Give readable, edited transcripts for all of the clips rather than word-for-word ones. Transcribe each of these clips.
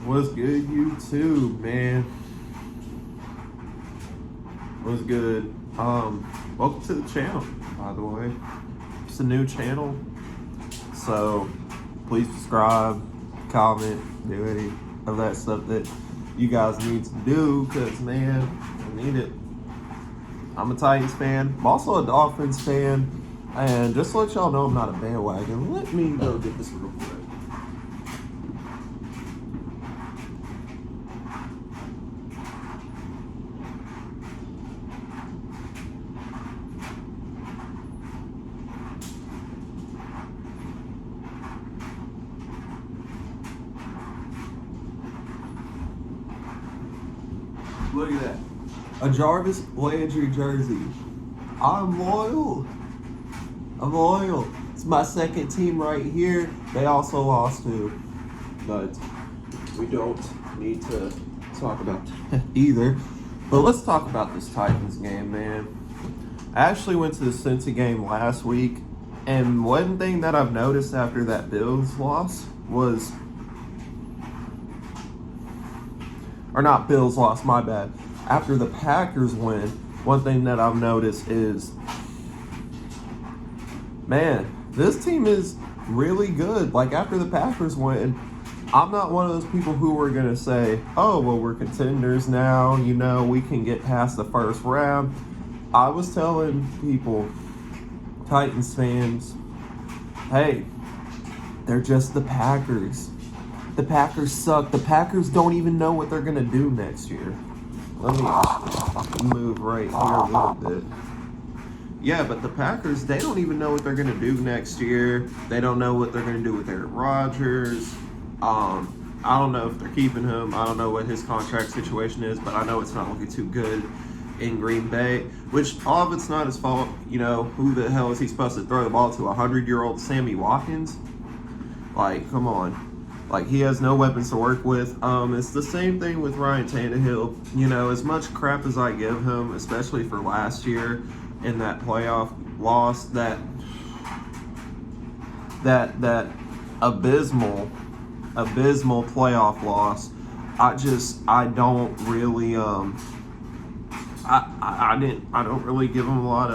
What's good, YouTube, man? What's good? Welcome to the channel, by the way. It's a new channel, so please subscribe, comment, do any of that stuff that you guys need to do, because, man, I need it. I'm a Titans fan. I'm also a Dolphins fan, and just to let y'all know I'm not a bandwagon, let me go get this real quick. Look at that. A Jarvis Landry jersey. I'm loyal. It's my second team right here. They also lost too. But we don't need to talk about that either. But let's talk about this Titans game, man. I actually went to the Cincy game last week. And one thing that I've noticed after that Bills loss was... Or not Bills loss, my bad. After the Packers win, one thing that I've noticed is, man, this team is really good. Like, after the Packers win, I'm not one of those people who are going to say, oh, well, we're contenders now. You know, we can get past the first round. I was telling people, Titans fans, hey, they're just the Packers. The Packers suck. The Packers don't even know what they're going to do next year. Let me move right here a little bit. Yeah, but the Packers, they don't even know what they're going to do next year. They don't know what they're going to do with Aaron Rodgers. I don't know if they're keeping him. I don't know what his contract situation is, but I know it's not looking too good in Green Bay, which all of it's not his fault. You know, who the hell is he supposed to throw the ball to? 100-year-old Sammy Watkins? Like, come on. Like, he has no weapons to work with. It's the same thing with Ryan Tannehill. You know, as much crap as I give him, especially for last year in that playoff loss, that abysmal playoff loss, I don't really I don't really give him a lot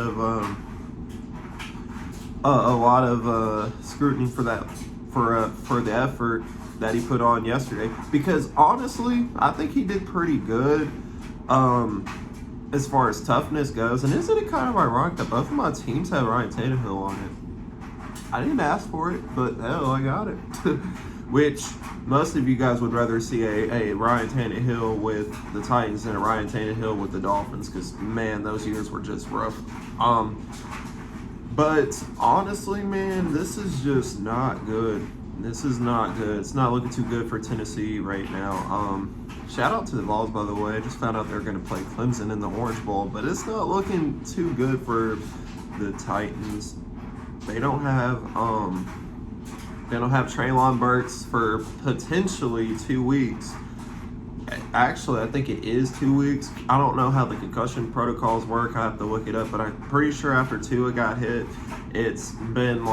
of scrutiny for that, for the effort that he put on yesterday, because honestly I think he did pretty good as far as toughness goes. And isn't it kind of ironic that both of my teams have Ryan Tannehill on it? I didn't ask for it, but hell, I got it. Which most of you guys would rather see a Ryan Tannehill with the Titans than a Ryan Tannehill with the Dolphins, because man, those years were just rough. But honestly, man, this is just not good. This is not good. It's not looking too good for Tennessee right now. Shout out to the Vols, by the way. I just found out they're going to play Clemson in the Orange Bowl, but it's not looking too good for the Titans. They don't have Treylon Burks for potentially 2 weeks. Actually, I think it is 2 weeks. I don't know how the concussion protocols work. I have to look it up, but I'm pretty sure after Tua got hit, it's been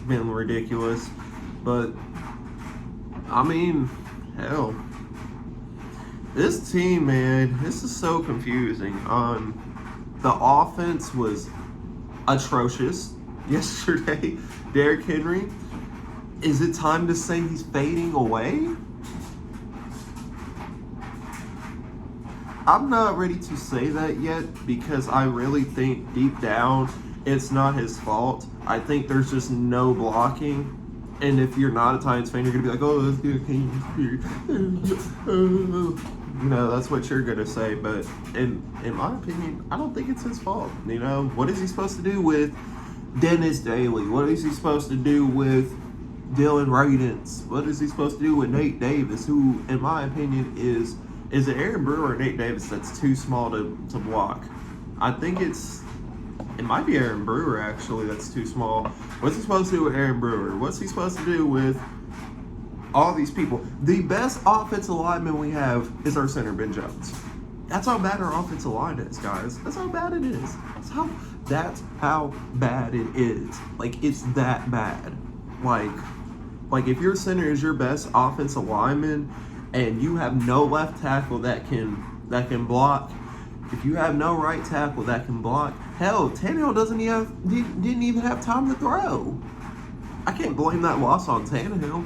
ridiculous. But I mean, hell, this team, man, this is so confusing. The offense was atrocious yesterday. Derrick Henry, is it time to say he's fading away? I'm not ready to say that yet, because I really think deep down it's not his fault. I think there's just no blocking. And if you're not a Titans fan, you're going to be like, oh, let's do you know, that's what you're going to say. But in my opinion, I don't think it's his fault. You know, what is he supposed to do with Dennis Daly? What is he supposed to do with Dylan Radins? What is he supposed to do with Nate Davis, who, in my opinion, is it Aaron Brewer or Nate Davis that's too small to block? I think it might be Aaron Brewer, actually, that's too small. What's he supposed to do with Aaron Brewer? What's he supposed to do with all these people? The best offensive lineman we have is our center, Ben Jones. That's how bad our offensive line is, guys. That's how bad it is. That's how bad it is. Like, it's that bad. Like, Like, if your center is your best offensive lineman and you have no left tackle that can block, if you have no right tackle that can block, hell, Tannehill didn't even have time to throw. I can't blame that loss on Tannehill.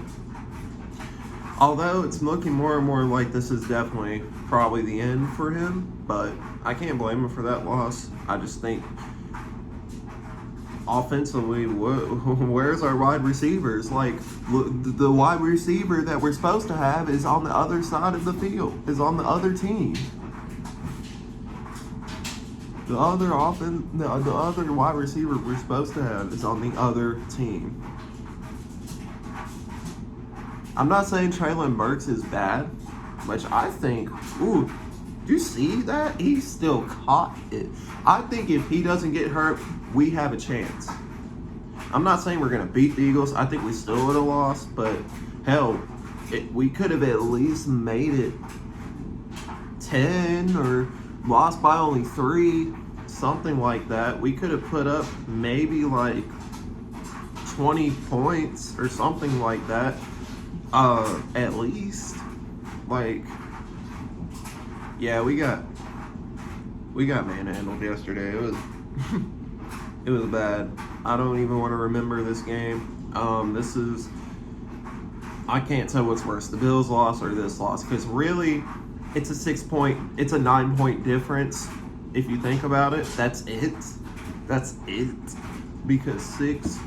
Although it's looking more and more like this is definitely probably the end for him, but I can't blame him for that loss. I just think offensively, where's our wide receivers? Like, the wide receiver that we're supposed to have is on the other side of the field, is on the other team. The other wide receiver we're supposed to have is on the other team. I'm not saying Traylon Burks is bad, which I think, do you see that? He still caught it. I think if he doesn't get hurt, we have a chance. I'm not saying we're going to beat the Eagles. I think we still would have lost, but hell, we could have at least made it 10 or lost by only 3, something like that. We could have put up maybe like 20 points or something like that. At least, like, yeah, we got manhandled yesterday. It was bad. I don't even want to remember this game. I can't tell what's worse, the Bills loss or this loss, because really, it's a 9-point difference. If you think about it, that's it. Because 6.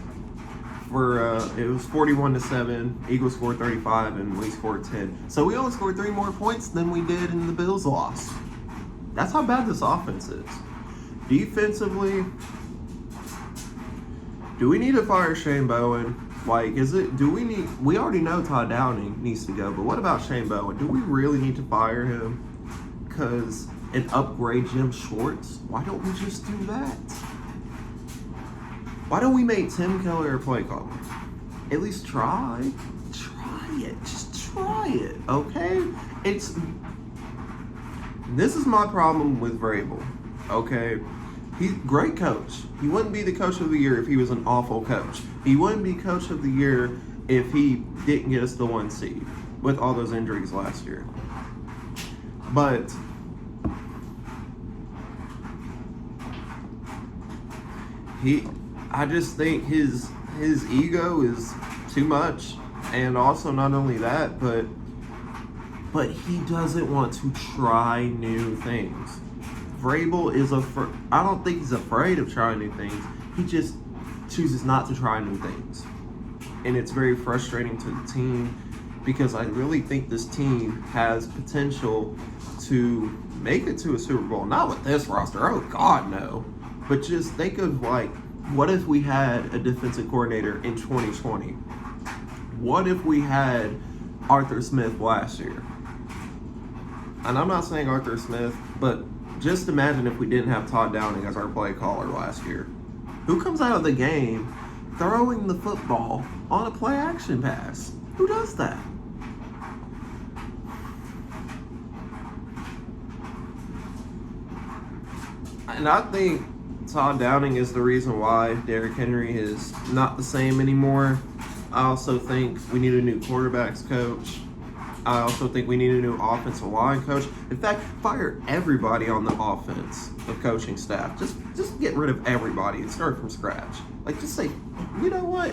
It was 41-7. Eagles scored 35 and we scored 10. So we only scored 3 more points than we did in the Bills loss. That's how bad this offense is. Defensively, do we need to fire Shane Bowen? Like, we already know Todd Downing needs to go, but what about Shane Bowen? Do we really need to fire him? And upgrade Jim Schwartz? Why don't we just do that? Why don't we make Tim Keller a play caller? At least try. Try it. Just try it, okay? This is my problem with Vrabel, okay? He's a great coach. He wouldn't be the coach of the year if he was an awful coach. He wouldn't be coach of the year if he didn't get us the 1 seed with all those injuries last year. But I just think his ego is too much, and also not only that, but he doesn't want to try new things. Vrabel I don't think he's afraid of trying new things. He just chooses not to try new things, and it's very frustrating to the team because I really think this team has potential to make it to a Super Bowl. Not with this roster. Oh God, no. But just think of, like, what if we had a defensive coordinator in 2020? What if we had Arthur Smith last year? And I'm not saying Arthur Smith, but just imagine if we didn't have Todd Downing as our play caller last year. Who comes out of the game throwing the football on a play action pass? Who does that? And I think Todd Downing is the reason why Derrick Henry is not the same anymore. I also think we need a new quarterbacks coach. I also think we need a new offensive line coach. In fact, fire everybody on the offense, the coaching staff. Just get rid of everybody and start from scratch. Like, just say, you know what?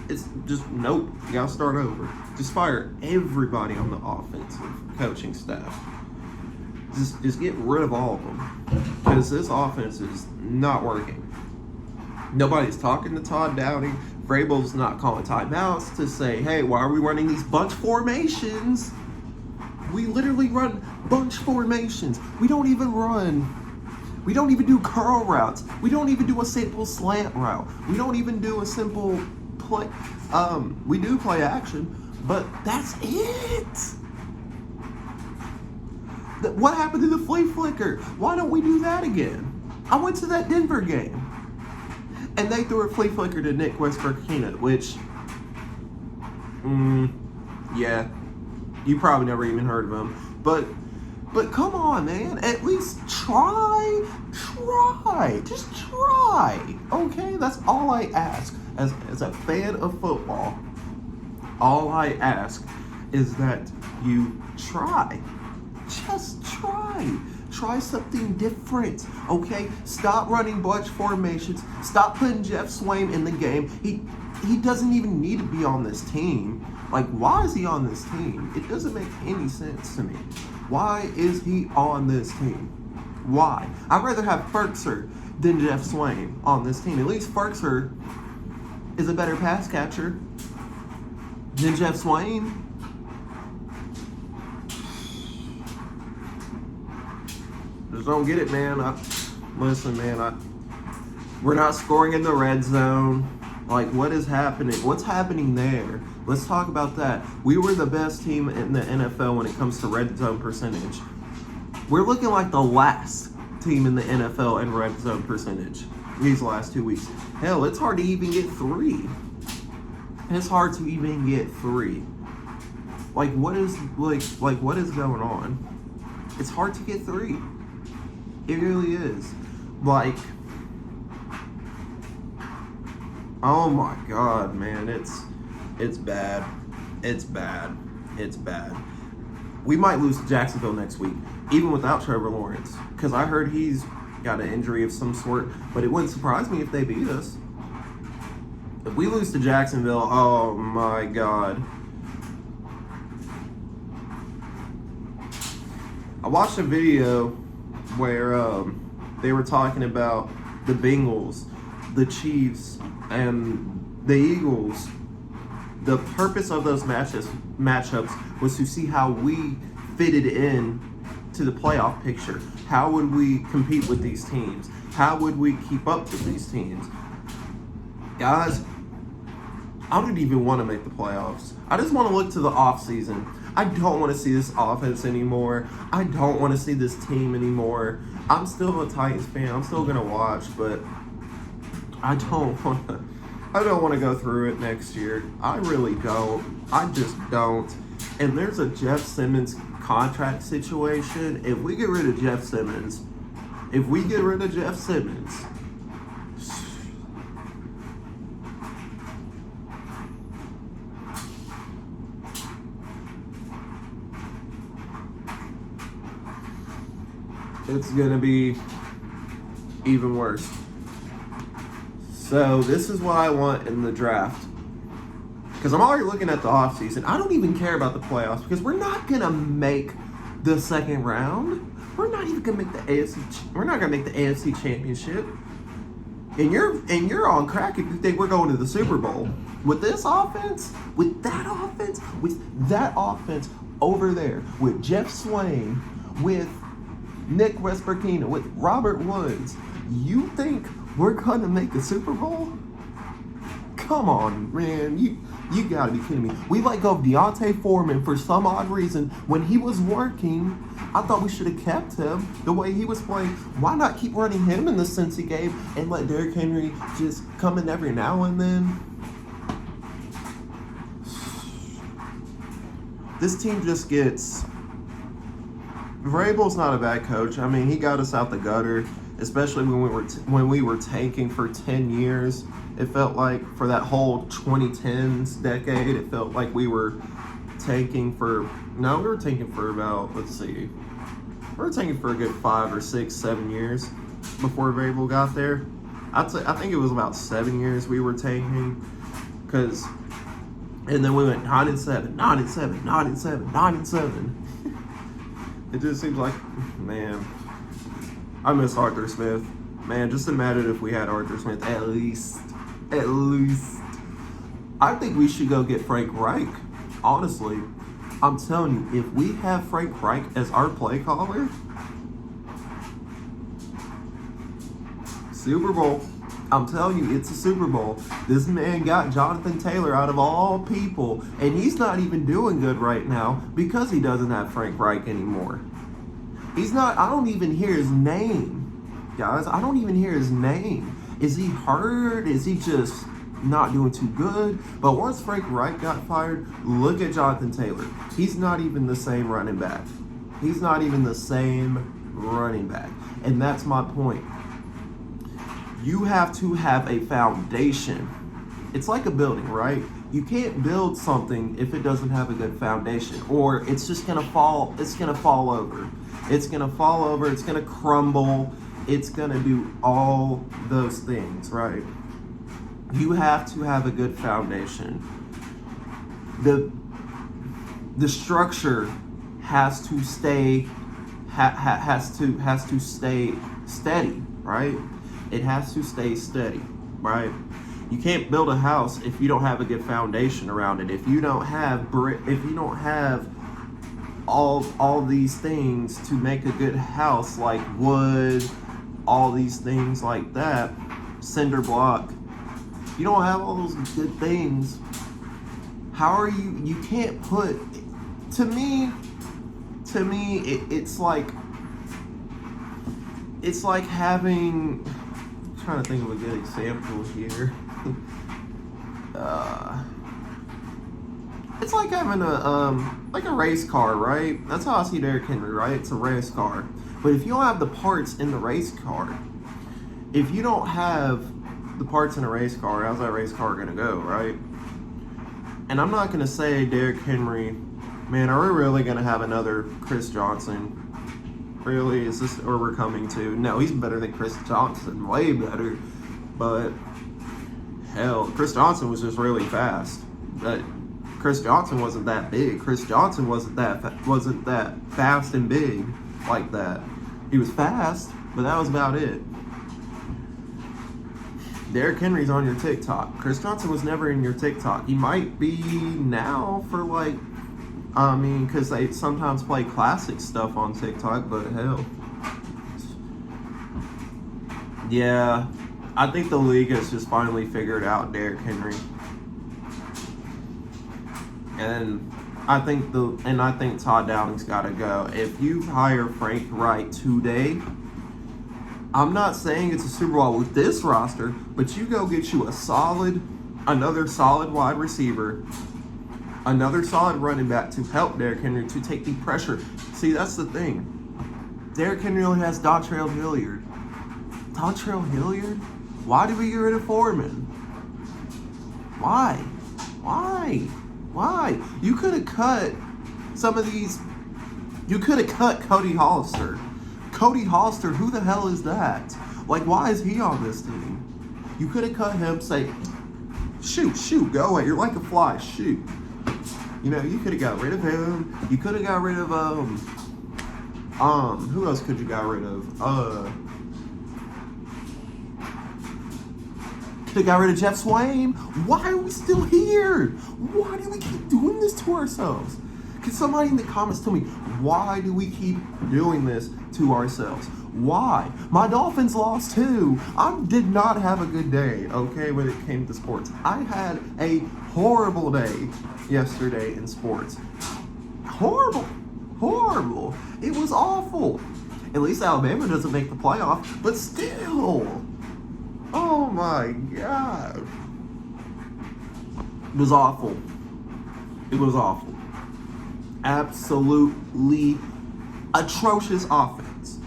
It's just, nope, you gotta start over. Just fire everybody on the offensive coaching staff. Just get rid of all of them, because this offense is not working. Nobody's talking to Todd Downing. Vrabel's not calling timeouts to say, hey, why are we running these bunch formations? We literally run bunch formations. We don't even do curl routes. We don't even do a simple slant route. We don't even do a simple play. We do play action, but that's it. What happened to the flea flicker? Why don't we do that again? I went to that Denver game, and they threw a flea flicker to Nick Westbrook-Keenan, which, yeah, you probably never even heard of him. But come on, man, at least try, just try, okay? That's all I ask as a fan of football. All I ask is that you try. Just try. Try something different, okay? Stop running bunch formations. Stop putting Jeff Swain in the game. He doesn't even need to be on this team. Like, why is he on this team? It doesn't make any sense to me. Why is he on this team? Why? I'd rather have Ferkser than Jeff Swain on this team. At least Ferkser is a better pass catcher than Jeff Swain. Just don't get it, man. Listen, man. We're not scoring in the red zone. Like, what is happening? What's happening there? Let's talk about that. We were the best team in the NFL when it comes to red zone percentage. We're looking like the last team in the NFL in red zone percentage these last 2 weeks. Hell, it's hard to even get 3. It's hard to even get 3. Like, what is going on? It's hard to get 3. It really is. Like, oh my God, man, it's bad. It's bad. It's bad. We might lose to Jacksonville next week, even without Trevor Lawrence, because I heard he's got an injury of some sort, but it wouldn't surprise me if they beat us. If we lose to Jacksonville, oh my God. I watched a video where they were talking about the Bengals, the Chiefs, and the Eagles. The purpose of those matchups was to see how we fitted in to the playoff picture. How would we compete with these teams? How would we keep up with these teams? Guys, I don't even want to make the playoffs. I just want to look to the offseason. I don't want to see this offense anymore. I don't want to see this team anymore. I'm still a Titans fan. I'm still going to watch, but I don't want to go through it next year. I really don't. I just don't. And there's a Jeff Simmons contract situation. If we get rid of Jeff Simmons, it's going to be even worse. So this is what I want in the draft. Because I'm already looking at the offseason. I don't even care about the playoffs because we're not going to make the second round. We're not even going to make the AFC. We're not going to make the AFC Championship. And you're on crack if you think we're going to the Super Bowl. With this offense, with that offense over there, with Jeff Swain, with Nick Vespertino, with Robert Woods, you think we're going to make the Super Bowl? Come on, man. You got to be kidding me. We let go of Deontay Foreman for some odd reason. When he was working, I thought we should have kept him the way he was playing. Why not keep running him in the Cincy game and let Derrick Henry just come in every now and then? This team just gets... Vrabel's not a bad coach. I mean, he got us out the gutter, especially when we were tanking for 10 years. It felt like for that whole 2010s decade, it felt like we were tanking for... No, we were tanking for about, we were tanking for a good 5 or 6, 7 years before Vrabel got there. I think it was about 7 years we were tanking, and then we went 9-7, 9-7, 9-7, 9-7. It just seems like, man, I miss Arthur Smith. Man, just imagine if we had Arthur Smith at least. I think we should go get Frank Reich. Honestly, I'm telling you, if we have Frank Reich as our play caller, Super Bowl. I'm telling you, it's a Super Bowl. This man got Jonathan Taylor out of all people, and he's not even doing good right now because he doesn't have Frank Reich anymore. He's not, I don't even hear his name, guys. I don't even hear his name. Is he hurt? Is he just not doing too good? But once Frank Reich got fired, look at Jonathan Taylor. He's not even the same running back. He's not even the same running back. And that's my point. You have to have a foundation. It's like a building, right? You can't build something if it doesn't have a good foundation, or it's just gonna fall. It's gonna fall over. It's gonna fall over. It's gonna crumble. It's gonna do all those things, right? You have to have a good foundation. The structure has to stay has to stay steady, right? It has to stay steady, right? You can't build a house if you don't have a good foundation around it. If you don't have all these things to make a good house, like wood, all these things like that, cinder block. You don't have all those good things. How are you can't put, to me, it's like having, I'm trying to think of a good example here. It's like having a race car, right? That's how I see Derrick Henry, right? It's a race car. But if you don't have the parts in the race car, if you don't have the parts in a race car, how's that race car gonna go, right? And I'm not gonna say Derrick Henry, man, are we really gonna have another Chris Johnson? Really? Is this where we're coming to? No, he's better than Chris Johnson, way better. But hell, Chris Johnson was just really fast. But Chris Johnson wasn't that big. Chris Johnson wasn't that fast and big like that. He was fast, but that was about it. Derrick Henry's on your TikTok. Chris Johnson was never in your TikTok. He might be now for like, I mean, because they sometimes play classic stuff on TikTok, but hell. Yeah, I think the league has just finally figured out Derrick Henry. And I think Todd Downing's got to go. If you hire Frank Wright today, I'm not saying it's a Super Bowl with this roster, but you go get you another solid wide receiver, another solid running back to help Derrick Henry to take the pressure. See, that's the thing. Derrick Henry only has Dontrell Hilliard. Dontrell Hilliard? Why did we get rid of Foreman? Why? You could have cut some of these. You could have cut Cody Hollister. Cody Hollister, who the hell is that? Like, why is he on this team? You could have cut him, say, shoot, go away. You're like a fly, shoot. You know, you could have got rid of him. You could have got rid of, who else could you got rid of? Could have got rid of Jeff Swain. Why are we still here? Why do we keep doing this to ourselves? Can somebody in the comments tell me, why do we keep doing this to ourselves? Why? My Dolphins lost too. I did not have a good day, okay, when it came to sports. I had a horrible day yesterday in sports. Horrible. It was awful. At least Alabama doesn't make the playoff, but still. Oh my God. It was awful. Absolutely atrocious offense.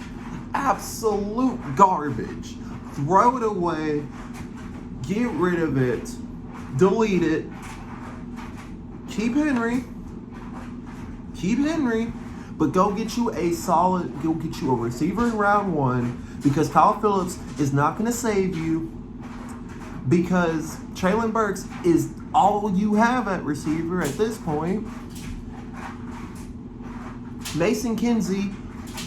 Absolute garbage. Throw it away. Get rid of it. Delete it. Keep Henry. But go get you a receiver in round one, because Kyle Phillips is not going to save you, because Traylon Burks is all you have at receiver at this point. Mason Kinsey,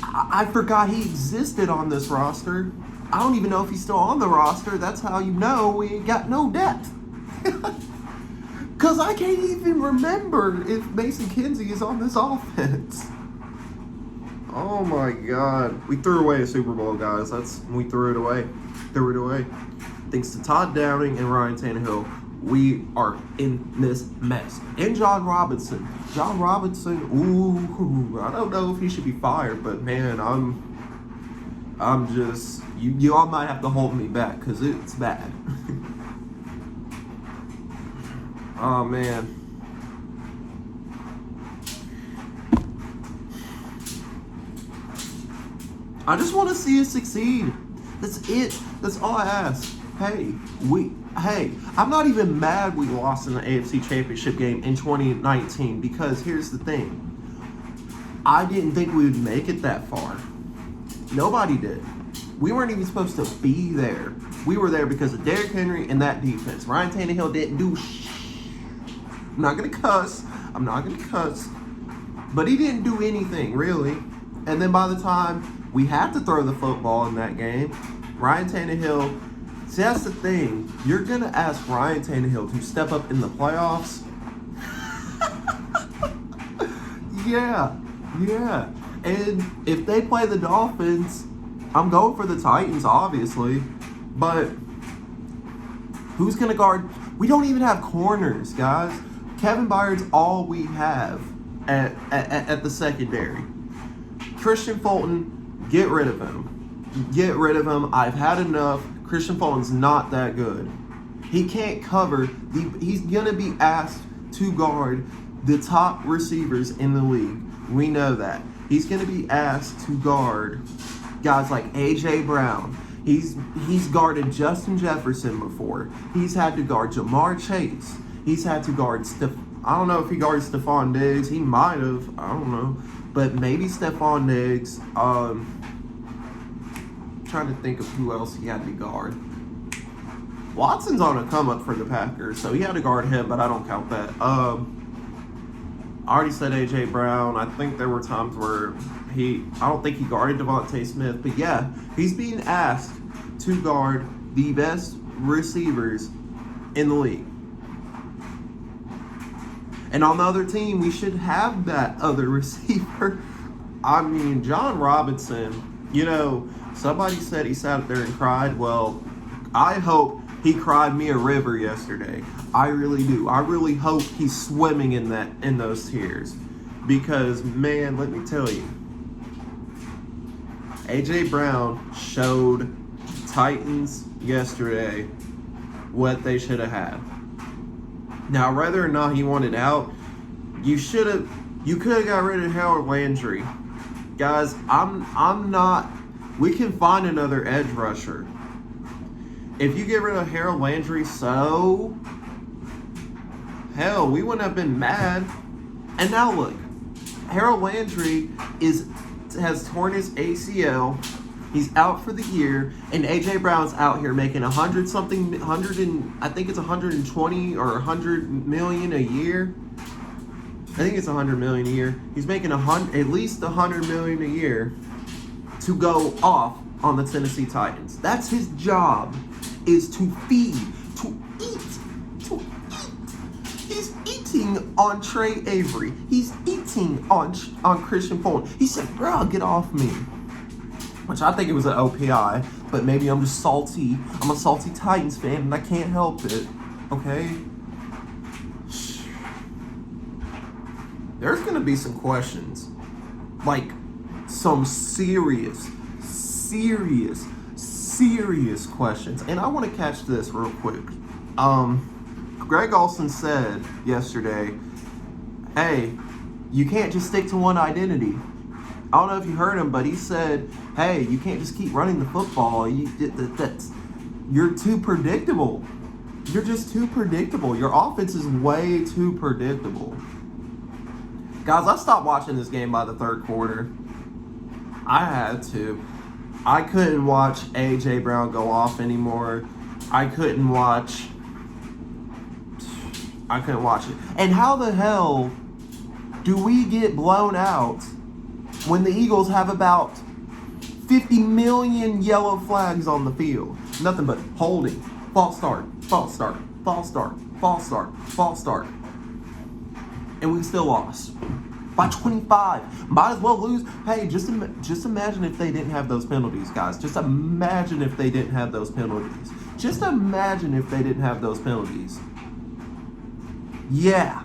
I forgot he existed on this roster. I don't even know if he's still on the roster. That's how you know we ain't got no depth. Because I can't even remember if Mason Kinsey is on this offense. Oh my God. We threw away a Super Bowl, guys. We threw it away. Thanks to Todd Downing and Ryan Tannehill, we are in this mess. And John Robinson, ooh, I don't know if he should be fired, but man, I'm just, you all might have to hold me back, because it's bad. Oh man. I just want to see us succeed. That's it. That's all I ask. Hey, Hey, I'm not even mad we lost in the AFC Championship game in 2019 because here's the thing. I didn't think we would make it that far. Nobody did. We weren't even supposed to be there. We were there because of Derrick Henry and that defense. Ryan Tannehill didn't do I'm not going to cuss. But he didn't do anything, really. And then by the time we had to throw the football in that game, Ryan Tannehill... See, that's the thing. You're going to ask Ryan Tannehill to step up in the playoffs? Yeah. And if they play the Dolphins, I'm going for the Titans, obviously. But who's going to guard? We don't even have corners, guys. Kevin Byard's all we have at the secondary. Christian Fulton, get rid of him. I've had enough. Christian Fulton's not that good. He can't cover. He's going to be asked to guard the top receivers in the league. We know that. He's going to be asked to guard guys like A.J. Brown. He's guarded Justin Jefferson before. He's had to guard Jamar Chase. He's had to guard I don't know if he guards Stephon Diggs. He might have. I don't know. But maybe Stephon Diggs. Trying to think of who else he had to guard. Watson's on a come up for the Packers, so he had to guard him, but I don't count that. I already said A.J. Brown. I think there were times where I don't think he guarded Devontae Smith, but yeah, he's being asked to guard the best receivers in the league. And on the other team, we should have that other receiver. I mean, John Robinson, somebody said he sat up there and cried. Well, I hope he cried me a river yesterday. I really do. I really hope he's swimming in those tears. Because, man, let me tell you, A.J. Brown showed Titans yesterday what they should have had. Now, whether or not he wanted out, you could have got rid of Harold Landry. Guys, we can find another edge rusher. If you get rid of Harold Landry, hell, we wouldn't have been mad. And now look, Harold Landry has torn his ACL. He's out for the year, and A.J. Brown's out here making I think it's 120 or 100 million a year. I think it's 100 million a year. He's making at least 100 million a year to go off on the Tennessee Titans. That's his job, is to feed, to eat. He's eating on Trey Avery. He's eating on Christian Fulton. He said, bro, get off me. Which I think it was an OPI, but maybe I'm just salty. I'm a salty Titans fan, and I can't help it. Okay? There's going to be some questions. Like, some serious questions. And I want to catch this real quick. Greg Olsen said yesterday, hey, you can't just stick to one identity. I don't know if you heard him, but he said, hey, you can't just keep running the football. You're too predictable. You're just too predictable. Your offense is way too predictable. Guys, I stopped watching this game by the third quarter. I had to. I couldn't watch A.J. Brown go off anymore. I couldn't watch it. And how the hell do we get blown out when the Eagles have about 50 million yellow flags on the field? Nothing but holding, false start, and we still lost by 25. Might as well lose. Hey, just imagine if they didn't have those penalties, guys. Just imagine if they didn't have those penalties. Yeah,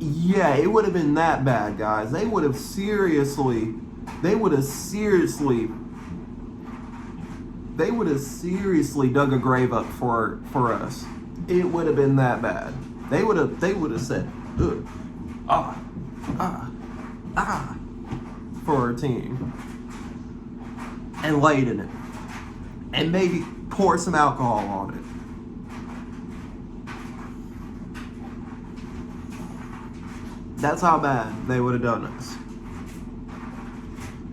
it would have been that bad, guys. They would have seriously dug a grave up for us. It would have been that bad. They would have said, ugh, for our team, and laid in it, and maybe pour some alcohol on it. That's how bad they would have done us.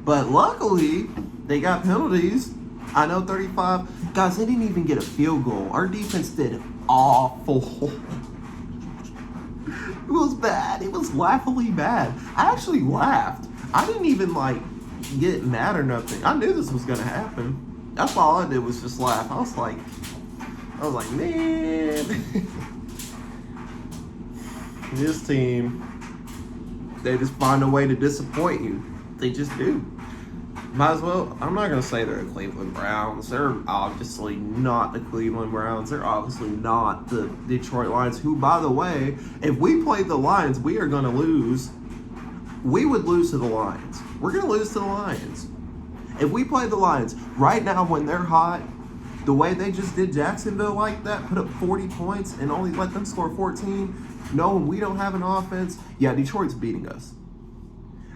But luckily, they got penalties. I know 35. Guys, they didn't even get a field goal. Our defense did awful. It was bad. It was laughably bad. I actually laughed. I didn't even, get mad or nothing. I knew this was going to happen. That's all I did was just laugh. I was like, man. This team, they just find a way to disappoint you. They just do. Might as well. I'm not going to say they're the Cleveland Browns. They're obviously not the Cleveland Browns. They're obviously not the Detroit Lions, who, by the way, if we played the Lions, we are going to lose. We would lose to the Lions. We're going to lose to the Lions. If we play the Lions right now when they're hot, the way they just did Jacksonville like that, put up 40 points and only let them score 14, knowing we don't have an offense, yeah, Detroit's beating us.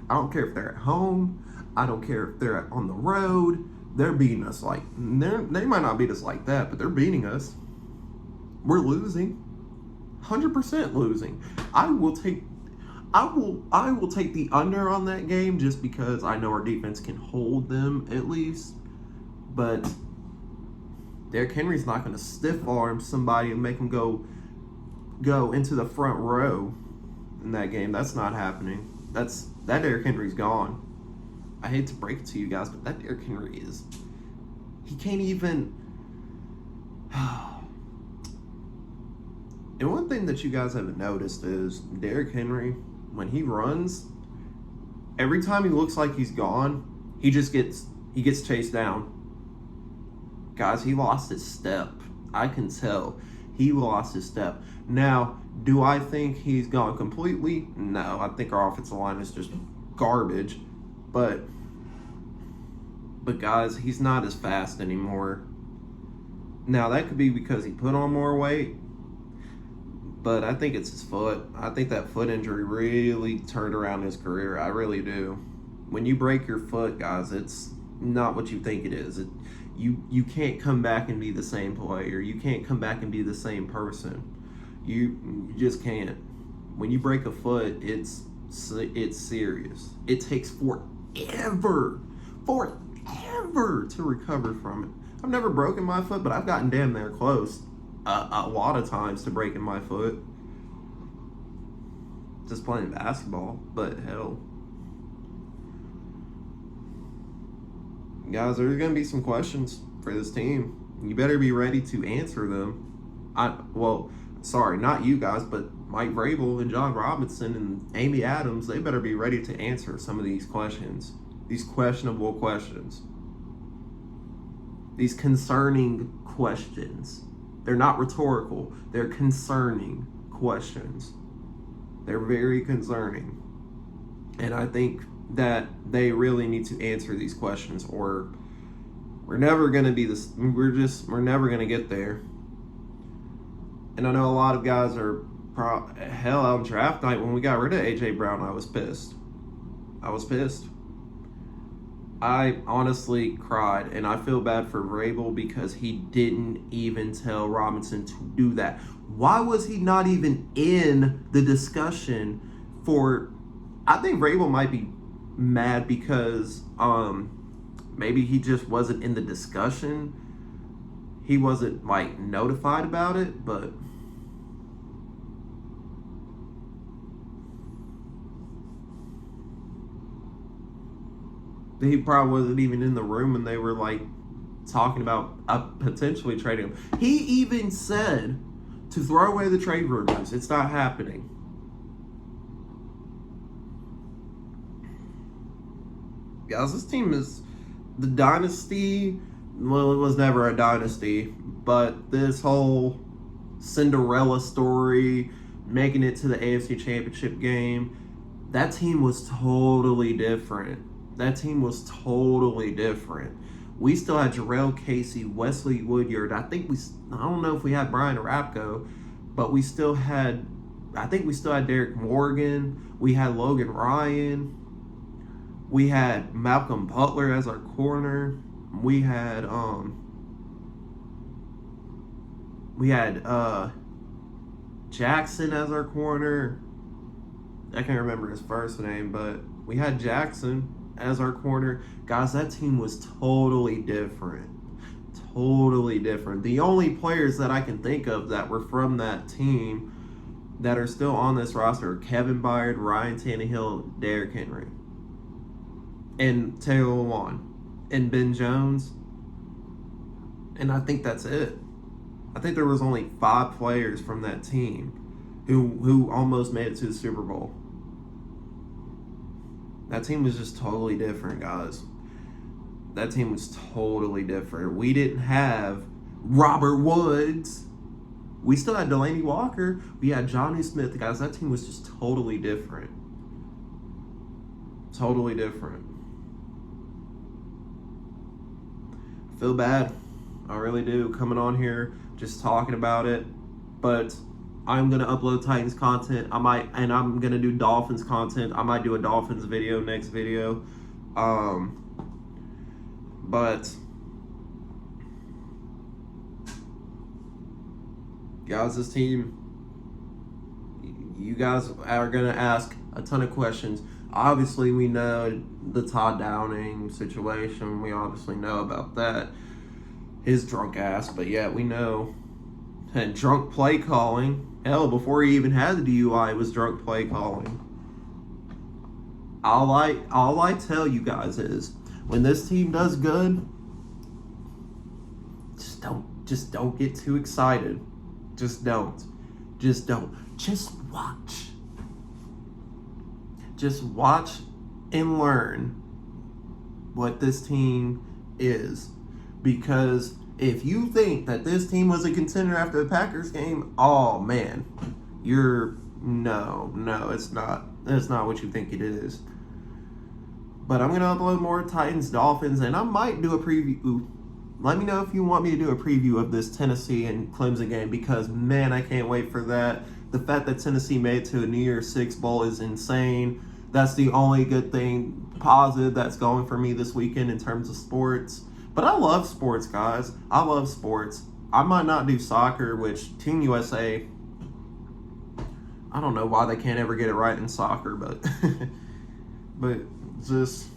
I don't care if they're at home. I don't care if they're on the road. They're beating us they might not beat us like that, but they're beating us. We're losing. 100% losing. I will take the under on that game just because I know our defense can hold them at least. But Derrick Henry's not going to stiff arm somebody and make him go into the front row in that game. That's not happening. That Derrick Henry's gone. I hate to break it to you guys, but that Derrick Henry he can't even. And one thing that you guys haven't noticed is Derrick Henry, when he runs, every time he looks like he's gone, he gets chased down. Guys, he lost his step. I can tell. He lost his step. Now, do I think he's gone completely? No. I think our offensive line is just garbage. But guys, he's not as fast anymore. Now, that could be because he put on more weight. But I think it's his foot. I think that foot injury really turned around his career. I really do. When you break your foot, guys, it's not what you think it is. You can't come back and be the same player. You can't come back and be the same person. You just can't. When you break a foot, it's serious. It takes forever to recover from it. I've never broken my foot, but I've gotten damn near close a lot of times to breaking my foot. Just playing basketball, but hell. Guys, there's going to be some questions for this team. You better be ready to answer them. Sorry, not you guys, but Mike Vrabel and John Robinson and Amy Adams, they better be ready to answer some of these questions. These questionable questions. These concerning questions. They're not rhetorical. They're concerning questions. They're very concerning. And I think that they really need to answer these questions, or we're never going to be this. We're never going to get there. And I know a lot of guys are hell on draft night when we got rid of AJ Brown. I was pissed. I honestly cried, and I feel bad for Vrabel because he didn't even tell Robinson to do that. Why was he not even in the discussion for? I think Vrabel might be mad because maybe he just wasn't in the discussion. He wasn't notified about it, but he probably wasn't even in the room when they were talking about potentially trading him. He even said to throw away the trade rumors. It's not happening. Guys, this team is the dynasty. Well, it was never a dynasty, but this whole Cinderella story, making it to the AFC Championship game, that team was totally different. We still had Jarrell Casey, Wesley Woodyard. I don't know if we had Brian Rapko, but we still had Derek Morgan. We had Logan Ryan. We had Malcolm Butler as our corner. We had We had Jackson as our corner. I can't remember his first name, but we had Jackson as our corner. Guys, that team was totally different. Totally different. The only players that I can think of that were from that team that are still on this roster are Kevin Byard, Ryan Tannehill, Derrick Henry, and Taylor Lewan, and Ben Jones. And I think that's it. I think there was only 5 players from that team who almost made it to the Super Bowl. That team was just totally different, guys. That team was totally different. We didn't have Robert Woods. We still had Delaney Walker. We had Johnny Smith. Guys, that team was just totally different. Totally different. I feel bad. I really do. Coming on here, just talking about it. But I'm gonna upload Titans content. I'm gonna do Dolphins content. I might do a Dolphins video next video. But guys, this team, you guys are gonna ask a ton of questions. Obviously, we know the Todd Downing situation. We obviously know about that. His drunk ass, but yeah, we know. And drunk play calling. Hell, before he even had the DUI, it was drunk play calling. All I tell you guys is, when this team does good, just don't get too excited. Just don't. Just watch. Just watch and learn what this team is. Because if you think that this team was a contender after the Packers game, oh man, no, it's not. It's not what you think it is. But I'm gonna upload more Titans, Dolphins, and I might do a preview. Let me know if you want me to do a preview of this Tennessee and Clemson game, because man, I can't wait for that. The fact that Tennessee made it to a New Year's Six bowl is insane. That's the only good thing, positive, that's going for me this weekend in terms of sports. But I love sports, guys. I love sports. I might not do soccer, which Team USA, I don't know why they can't ever get it right in soccer, but but just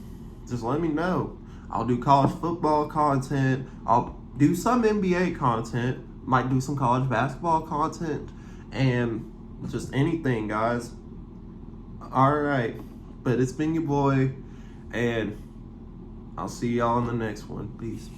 let me know. I'll do college football content. I'll do some NBA content. Might do some college basketball content. And just anything, guys. Alright. But it's been your boy. And I'll see y'all in the next one. Peace.